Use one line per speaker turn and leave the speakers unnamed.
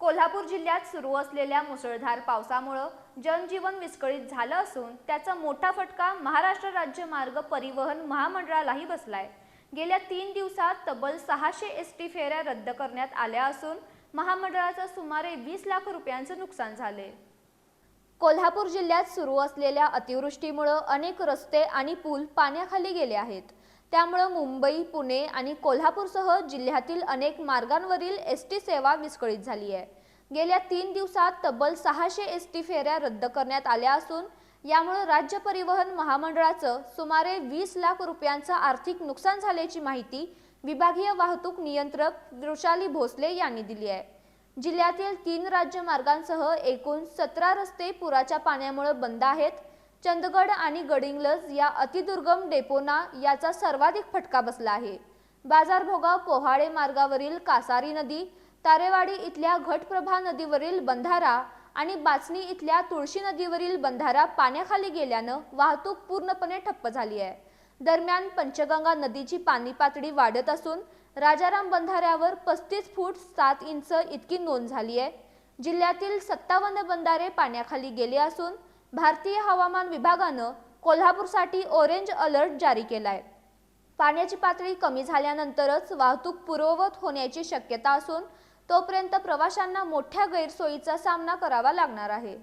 कोल्हापूर जिल्ह्यात सुरू असलेल्या मुसळधार पावसामुळे जनजीवन विस्कळीत झालं असून त्याचा मोठा फटका महाराष्ट्र राज्य मार्ग परिवहन महामंडळालाही बसलाय। गेल्या 3 दिवसात तब्बल 600 एसटी फेऱ्या रद्द करण्यात आल्या असून महामंडळाचं सुमारे 20 लाख रुपयांचं नुकसान झाले। कोल्हापूर जिल्ह्यात सुरू असलेल्या अतिवृष्टीमुळे अनेक रस्ते आणि पूल पाण्याखाली गेले आहेत। त्यामुळे मुंबई, पुणे आणि कोल्हापूरसह जिल्ह्यातील अनेक मार्गांवरील एसटी सेवा विस्कळीत झाली आहे। गेल्या 3 दिवसात तब्बल 600 एसटी फेऱ्या रद्द करण्यात आल्या असून यामुळे राज्य परिवहन महामंडळाचं सुमारे 20 लाख रुपयांचं आर्थिक नुकसान झाल्याची माहिती विभागीय वाहतूक नियंत्रक वृषाली भोसले यांनी दिली आहे। जिल्ह्यातील 3 राज्य मार्गांसह एकूण 17 रस्ते पुराच्या पाण्यामुळे बंद आहेत। चंदगड आणि गडिंग्लज या अतिदुर्गम डेपोना याचा सर्वाधिक फटका बसला आहे। बाजारभोगाव पोहाडे मार्गावरील कासारी नदी, तारेवाडी इथल्या घटप्रभा नदीवरील बंधारा आणि बाचणी इथल्या तुळशी नदीवरील बंधारा पाण्याखाली गेल्यानं वाहतूक पूर्णपणे ठप्प झाली आहे। दरम्यान पंचगंगा नदीची पाणी पातळी वाढत असून राजाराम बंधाऱ्यावर 35 फूट 7 इंच इतकी नोंद झाली आहे। जिल्ह्यातील 57 बंधारे पाण्याखाली गेले असून भारतीय हवामान विभागानं कोल्हापूरसाठी ऑरेंज अलर्ट जारी केलाय। पाण्याची पातळी कमी झाल्यानंतरच वाहतूक पूर्ववत होण्याची शक्यता असून तोपर्यंत प्रवाशांना मोठ्या गैरसोयीचा सामना करावा लागणार आहे।